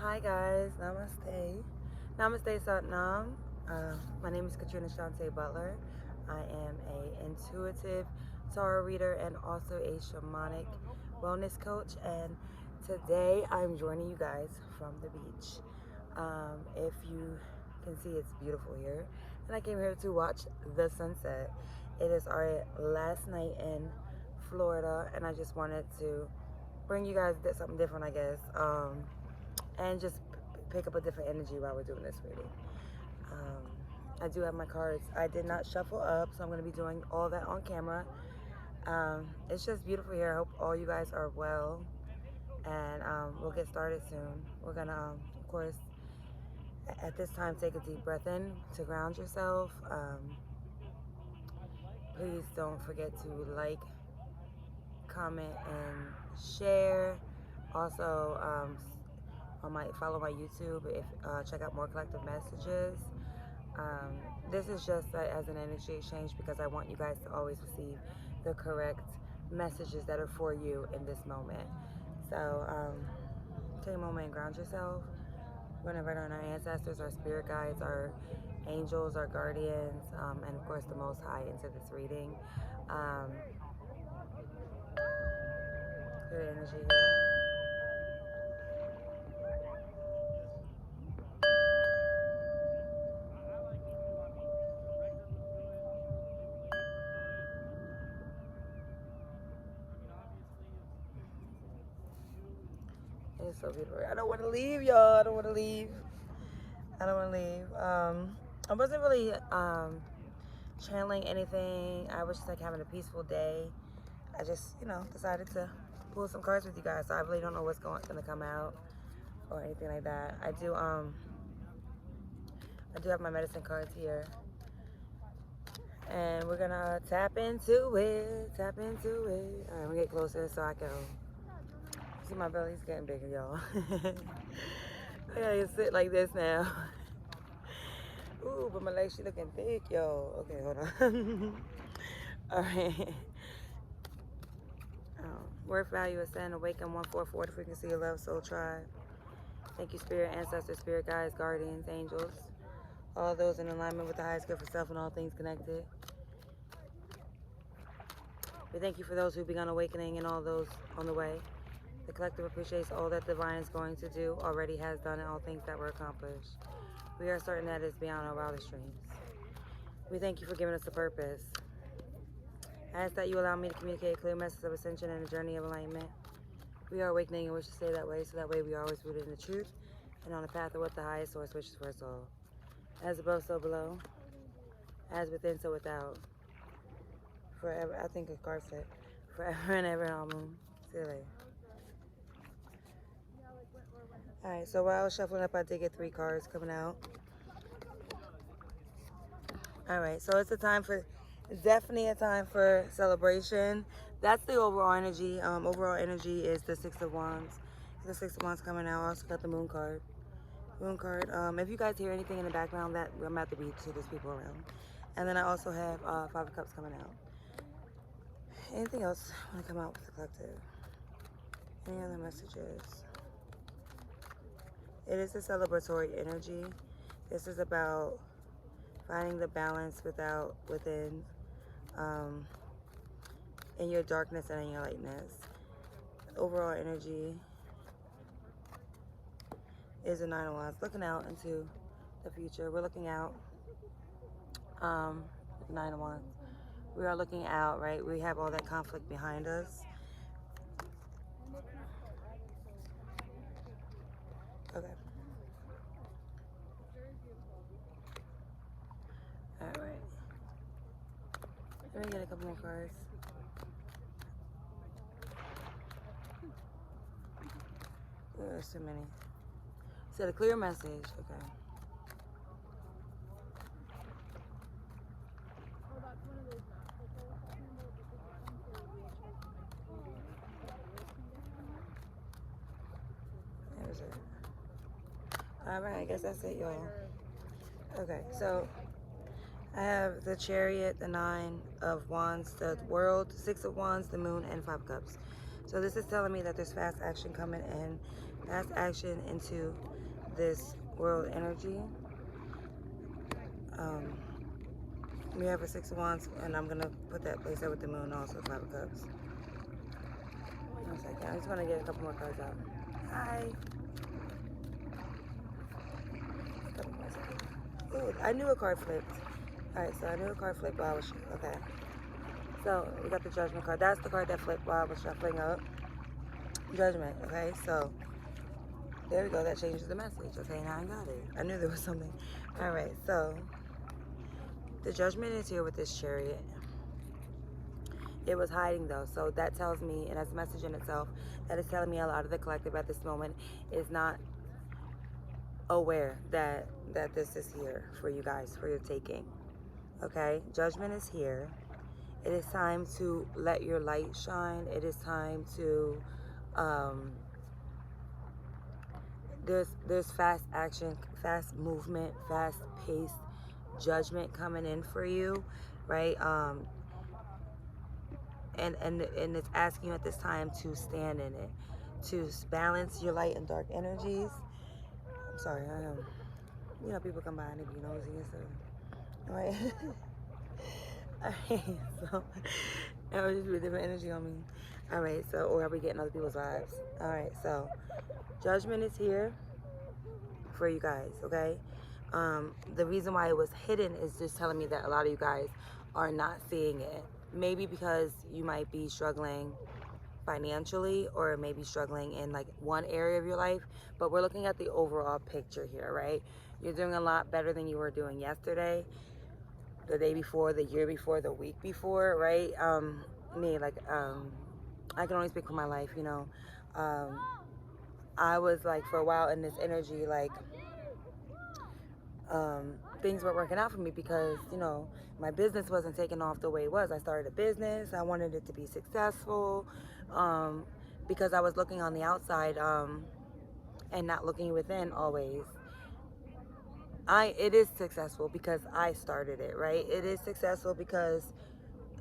Hi guys, namaste. Namaste Satnam. My name is Katrina Shante Butler. I am a intuitive tarot reader and also a shamanic wellness coach. And today I'm joining you guys from the beach. If you can see, it's beautiful here. And I came here to watch the sunset. It is our last night in Florida, and I just wanted to bring you guys something different, I guess. And just pick up a different energy while we're doing this reading. I do have my cards. I did not shuffle up, so I'm going to be doing all that on camera. It's just beautiful here. I hope all you guys are well, and we'll get started soon. We're going to, of course, at this time, take a deep breath in to ground yourself. Please don't forget to like, comment, and share. Also, follow my YouTube. If check out more collective messages. This is just as an energy exchange because I want you guys to always receive the correct messages that are for you in this moment. So take a moment and ground yourself. We're going to invite on our ancestors, our spirit guides, our angels, our guardians, and of course the Most High into this reading. Good energy here. It's so beautiful. I don't want to leave, y'all. I don't want to leave. I wasn't really channeling anything. I was just like having a peaceful day. I just, decided to pull some cards with you guys. So I really don't know what's going to come out or anything like that. I do have my medicine cards here. And we're gonna tap into it. All right, we get closer so I can see my belly's getting bigger, y'all. I gotta sit like this now. Ooh, but my legs, she looking thick, yo. Okay, hold on. All right. Worth, value, ascend, awaken, 144, the frequency of love, soul tribe. Thank you, spirit, ancestors, spirit guides, guardians, angels. All those in alignment with the highest good for self and all things connected. We thank you for those who've begun awakening and all those on the way. The collective appreciates all that divine is going to do, already has done, and all things that were accomplished. We are certain that it's beyond our wildest dreams. We thank you for giving us a purpose. I ask that you allow me to communicate a clear message of ascension and a journey of enlightenment. We are awakening and wish to stay that way, so that way we are always rooted in the truth and on the path of what the highest source wishes for us all. As above, so below. As within, so without. Forever, I think a card said, forever and ever, Amen. See you later. Alright, so while I was shuffling up, I did get 3 cards coming out. Alright, so it's definitely a time for celebration. That's the overall energy. Overall energy is the 6 of Wands. The 6 of Wands coming out. I also got the Moon card. If you guys hear anything in the background, that I'm at the beach, so there's people around. And then I also have 5 of Cups coming out. Anything else want to come out with the collective? Any other messages? It is a celebratory energy. This is about finding the balance within, in your darkness and in your lightness. Overall energy is a 9 of Wands. Looking out into the future. We're looking out. 9 of Wands. We are looking out, right? We have all that conflict behind us. Okay. Alright. Let me get a couple more cards. Oh, there's too many. So the clear message. Okay. There's it. Alright, I guess that's it, y'all. Okay, so I have the Chariot, the 9 of Wands, the World, 6 of Wands, the Moon, and 5 of Cups. So this is telling me that there's fast action coming in Fast action into this world energy. We have a 6 of Wands, and I'm going to put that place there with the moon, also 5 of Cups. 1 second. I just want to get a couple more cards out. Hi. Ooh, I knew a card flipped. Alright, so I knew a card flipped while I was... Okay. So, we got the Judgment card. That's the card that flipped while I was shuffling up. Judgment, okay? So, there we go. That changes the message. Okay, now I got it. I knew there was something. Alright, so... The Judgment is here with this Chariot. It was hiding though, so that tells me, and that's a message in itself, that is telling me a lot of the collective at this moment is not aware that this is here for you guys, for your taking. Okay, Judgment is here. It is time to let your light shine. It is time to there's fast action, fast movement, fast paced judgment coming in for you, right? And it's asking you at this time to stand in it, to balance your light and dark energies. I'm sorry, you know, people come by and they be nosy and stuff. All right. Alright, so that was just a different energy on me. Alright, so, or are we getting other people's vibes? Alright, so Judgment is here for you guys, okay? The reason why it was hidden is just telling me that a lot of you guys are not seeing it. Maybe because you might be struggling financially, or maybe struggling in like one area of your life, but we're looking at the overall picture here, right? You're doing a lot better than you were doing yesterday, the day before, the year before, the week before, right? I can only speak for my life, you know. I was like, for a while in this energy, like, things weren't working out for me because, you know, my business wasn't taking off the way it was. I started a business. I wanted it to be successful, because I was looking on the outside, and not looking within always. It is successful because I started it, right? It is successful because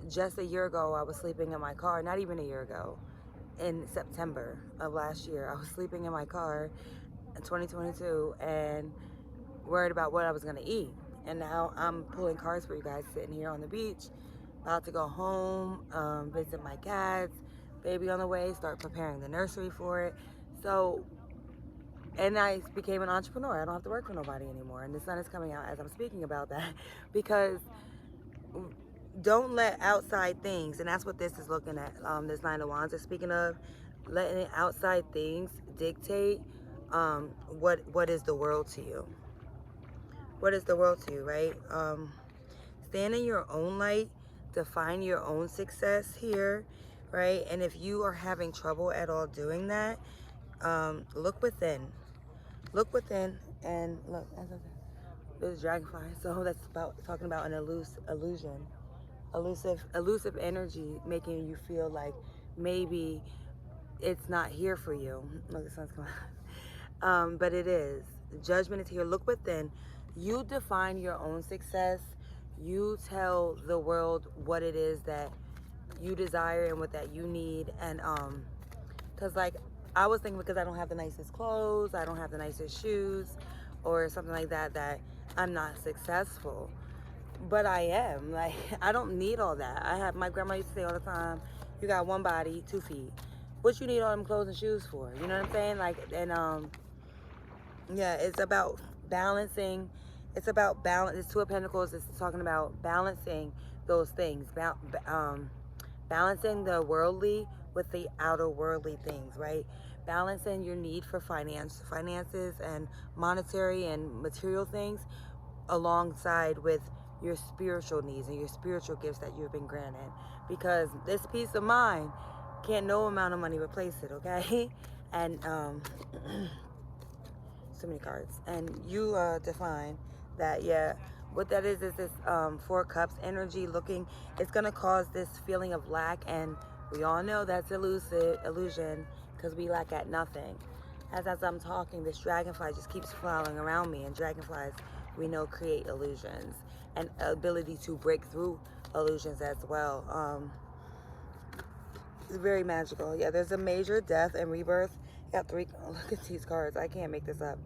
just a year ago, I was sleeping in my car, not even a year ago, in September of last year. I was sleeping in my car in 2022 and worried about what I was going to eat. And now I'm pulling cards for you guys, sitting here on the beach, about to go home, visit my cats, baby on the way, start preparing the nursery for it. So, and I became an entrepreneur. I don't have to work for nobody anymore. And the sun is coming out as I'm speaking about that, because don't let outside things, and that's what this is looking at, this 9 of Wands is speaking of, letting outside things dictate what is the world to you. What is the world to you, right? Stand in your own light, define your own success here, right? And if you are having trouble at all doing that, look within. Look within and look. There's dragonfly. So that's about talking about an illusion. Elusive energy, making you feel like maybe it's not here for you. Look, the sun's coming out. But it is. Judgment is here. Look within. You define your own success. You tell the world what it is that you desire and what that you need. And because like I was thinking, because I don't have the nicest clothes, I don't have the nicest shoes, or something like that, that I'm not successful. But I am. Like, I don't need all that. My grandma used to say all the time, you got one body, 2 feet. What you need all them clothes and shoes for? You know what I'm saying? Like, and yeah, it's about balancing. It's about balance. It's 2 of Pentacles. It's talking about balancing those things. Balancing the worldly with the outer worldly things, right? Balancing your need for finances and monetary and material things alongside with your spiritual needs and your spiritual gifts that you've been granted. Because this peace of mind, can't no amount of money replace it, okay? And so many cards. And you define that, yeah, what that is this 4 Cups energy looking. It's going to cause this feeling of lack, and we all know that's illusion, because we lack at nothing. As I'm talking, this dragonfly just keeps flying around me, and dragonflies, we know, create illusions and ability to break through illusions as well. It's very magical. Yeah, there's a major death and rebirth Got 3. Look at these cards. I can't make this up.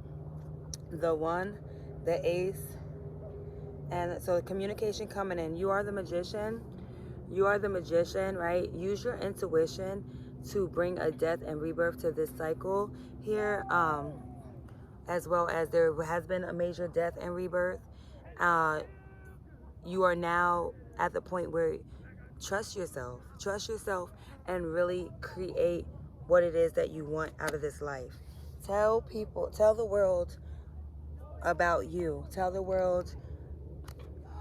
The 1, the Ace, and so communication coming in. You are the magician. You are the magician, right? Use your intuition to bring a death and rebirth to this cycle here, as well as there has been a major death and rebirth. You are now at the point where trust yourself, and really create what it is that you want out of this life. Tell people, tell the world about you. Tell the world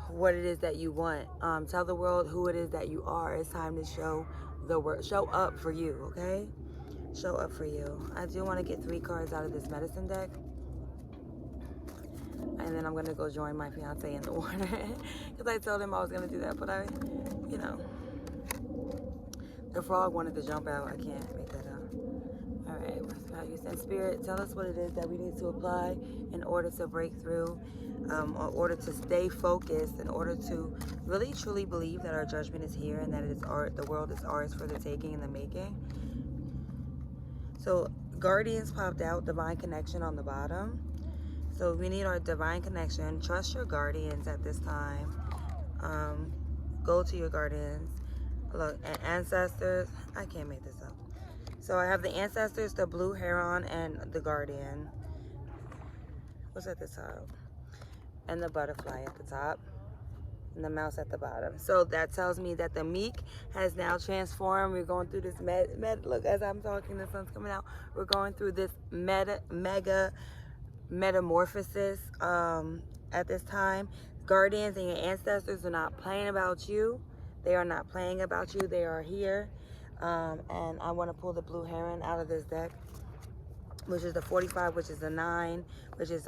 what it is that you want. Tell the world who it is that you are. It's time to show the world. Show up for you, okay? Show up for you. I do want to get 3 cards out of this medicine deck. And then I'm going to go join my fiance in the water. Because I told him I was going to do that. But the frog wanted to jump out. I can't make that up. All right, what's values and spirit? Tell us what it is that we need to apply in order to break through, in order to stay focused, in order to really truly believe that our judgment is here and that it is the world is ours for the taking and the making. So guardians popped out, divine connection on the bottom. So we need our divine connection. Trust your guardians at this time. Go to your guardians. Look, and ancestors. I can't make this up. So I have the ancestors, the blue heron, and the guardian. What's at the top? And the butterfly at the top. And the mouse at the bottom. So that tells me that the meek has now transformed. We're going through this look, as I'm talking, the sun's coming out. We're going through this mega metamorphosis at this time. Guardians and your ancestors are not playing about you. They are not playing about you. They are here. And I want to pull the blue heron out of this deck, which is the 45, which is the 9, which is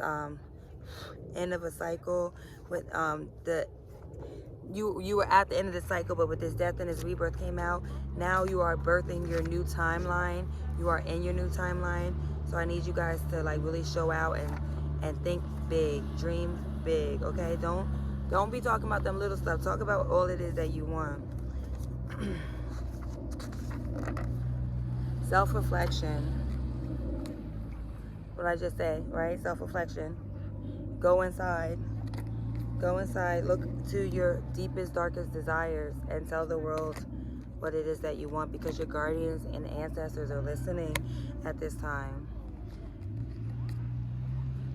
end of a cycle. With you were at the end of the cycle, but with this death and this rebirth came out. Now you are birthing your new timeline. You are in your new timeline. So I need you guys to really show out and think big, dream big, okay? Don't be talking about them little stuff. Talk about all it is that you want. Self-reflection. What I just said, right? Self-reflection. Go inside. Go inside. Look to your deepest, darkest desires and tell the world what it is that you want, because your guardians and ancestors are listening at this time.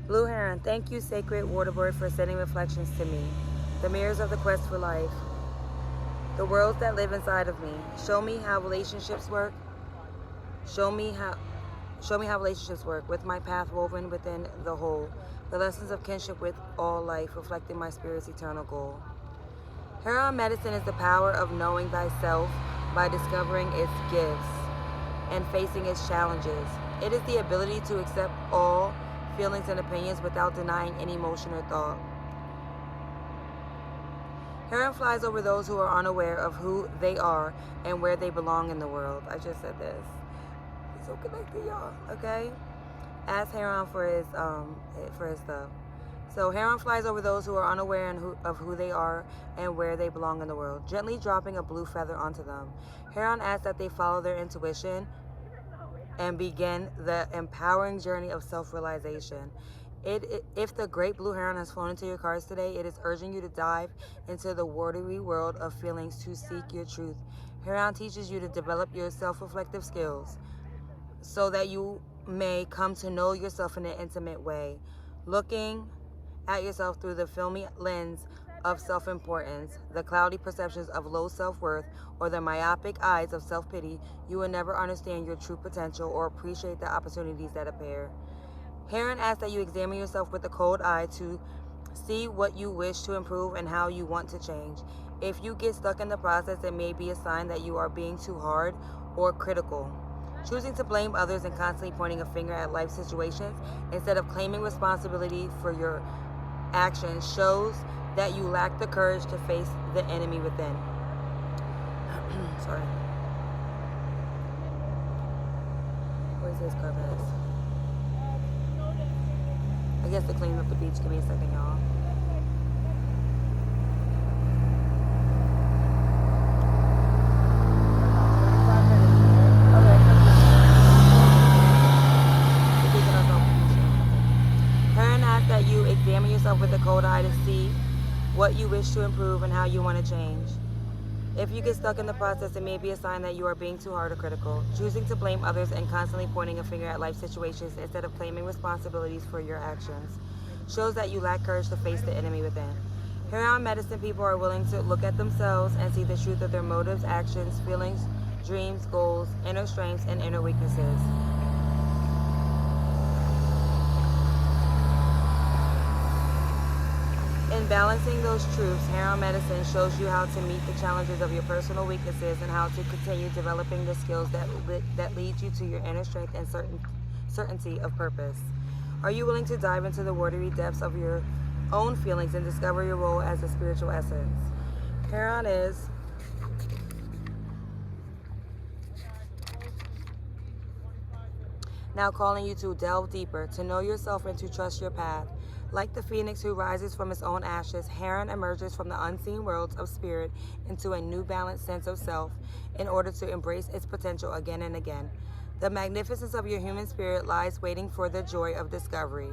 Blue heron, thank you, sacred waterbird, for sending reflections to me. The mirrors of the quest for life. The worlds that live inside of me. Show me how relationships work. Show me how relationships work, with my path woven within the whole. The lessons of kinship with all life, reflecting my spirit's eternal goal. Heron medicine is the power of knowing thyself by discovering its gifts and facing its challenges. It is the ability to accept all feelings and opinions without denying any emotion or thought. Heron flies over those who are unaware of who they are and where they belong in the world. I just said this. He's so connected, y'all. Okay? Ask Heron for his stuff. So Heron flies over those who are unaware of who they are and where they belong in the world, gently dropping a blue feather onto them. Heron asks that they follow their intuition and begin the empowering journey of self-realization. If the great blue heron has flown into your cards today, it is urging you to dive into the watery world of feelings to seek your truth. Heron teaches you to develop your self-reflective skills so that you may come to know yourself in an intimate way, looking at yourself through the filmy lens of self-importance, the cloudy perceptions of low self-worth, or the myopic eyes of self-pity. You will never understand your true potential or appreciate the opportunities that appear. Heron asks that you examine yourself with a cold eye to see what you wish to improve and how you want to change. If you get stuck in the process, it may be a sign that you are being too hard or critical. Choosing to blame others and constantly pointing a finger at life situations instead of claiming responsibility for your actions shows that you lack the courage to face the enemy within. Sorry. Where's his carpets? I guess to clean up the beach. Give me a second, y'all. that you examine yourself with a cold eye to see what you wish to improve and how you want to change. If you get stuck in the process, it may be a sign that you are being too hard or critical, choosing to blame others and constantly pointing a finger at life situations instead of claiming responsibilities for your actions. Shows that you lack courage to face the enemy within. Here on Medicine, people are willing to look at themselves and see the truth of their motives, actions, feelings, dreams, goals, inner strengths, and inner weaknesses. In balancing those truths, Here on Medicine shows you how to meet the challenges of your personal weaknesses and how to continue developing the skills that lead you to your inner strength and certainty of purpose. Are you willing to dive into the watery depths of your own feelings and discover your role as a spiritual essence? Heron is now calling you to delve deeper, to know yourself and to trust your path. Like the phoenix who rises from its own ashes, Heron emerges from the unseen worlds of spirit into a new balanced sense of self in order to embrace its potential again and again. The magnificence of your human spirit lies waiting for the joy of discovery.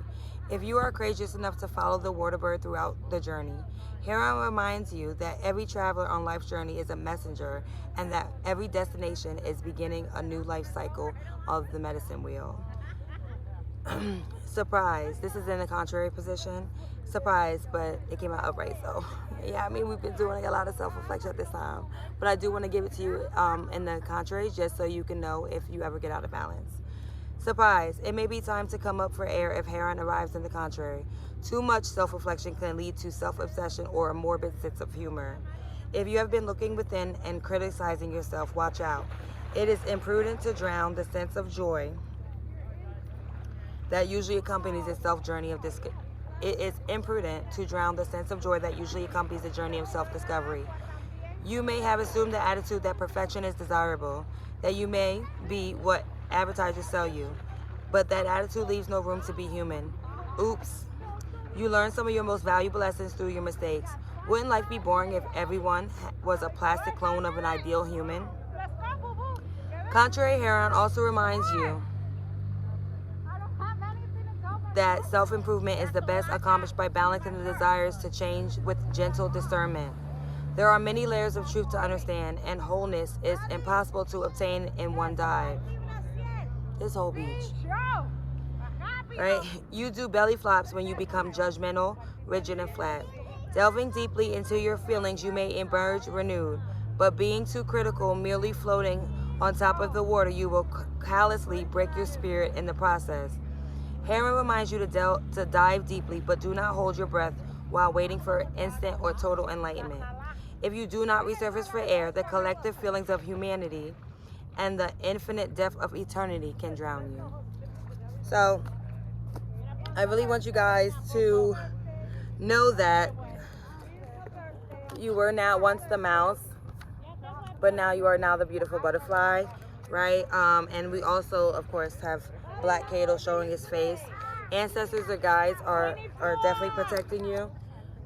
If you are courageous enough to follow the water bird throughout the journey, Heron reminds you that every traveler on life's journey is a messenger and that every destination is beginning a new life cycle of the medicine wheel. Surprise. This is in the contrary position. Surprise, but it came out upright. So, yeah, I mean, we've been doing a lot of self-reflection at this time. But I do want to give it to you in the contrary just so you can know if you ever get out of balance. Surprise. It may be time to come up for air if Heron arrives in the contrary. Too much self-reflection can lead to self-obsession or a morbid sense of humor. If you have been looking within and criticizing yourself, watch out. It is imprudent to drown the sense of joy that usually accompanies a self-journey of this. It is imprudent to drown the sense of joy that usually accompanies the journey of self-discovery. You may have assumed the attitude that perfection is desirable, that you may be what advertisers sell you, but that attitude leaves no room to be human. Oops. You learn some of your most valuable lessons through your mistakes. Wouldn't life be boring if everyone was a plastic clone of an ideal human? Contrary Heron also reminds you that self-improvement is the best accomplished by balancing the desires to change with gentle discernment. There are many layers of truth to understand, and wholeness is impossible to obtain in one dive. This whole beach. Right? You do belly flops when you become judgmental, rigid, and flat. Delving deeply into your feelings, you may emerge renewed, but being too critical, merely floating on top of the water, you will callously break your spirit in the process. Heron reminds you to dive deeply, but do not hold your breath while waiting for instant or total enlightenment. If you do not resurface for air, the collective feelings of humanity and the infinite depth of eternity can drown you. So, I really want you guys to know that you were now once the mouse, but now you are now the beautiful butterfly, right? And we also, of course, have Black Cato showing his face. Ancestors or guides are definitely protecting you.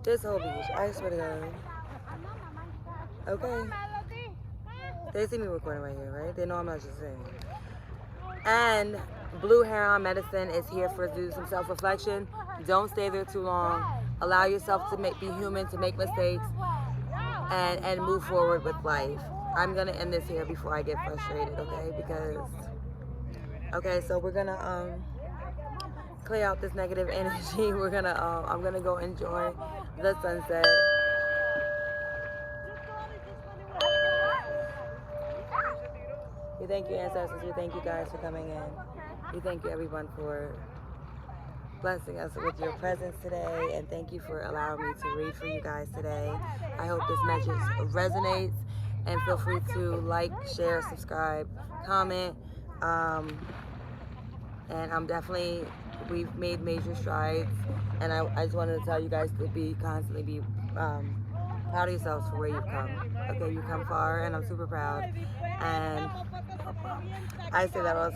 This whole beach, I swear to God. Okay. They see me recording right here, right? They know I'm not just saying. And Blue Heron Medicine is here for do some self-reflection. Don't stay there too long. Allow yourself to be human, to make mistakes, and move forward with life. I'm gonna end this here before I get frustrated, okay? Because so we're gonna clear out this negative energy. We're gonna I'm gonna go enjoy the sunset. We thank you, ancestors. We thank you guys for coming in. We thank you, everyone, for blessing us with your presence today, and thank you for allowing me to read for you guys today. I hope this message resonates, and feel free to like, share, subscribe, comment. And we've made major strides, and I just wanted to tell you guys to constantly be proud of yourselves for where you've come. Okay, you've come far, and I'm super proud. And I say that all the time.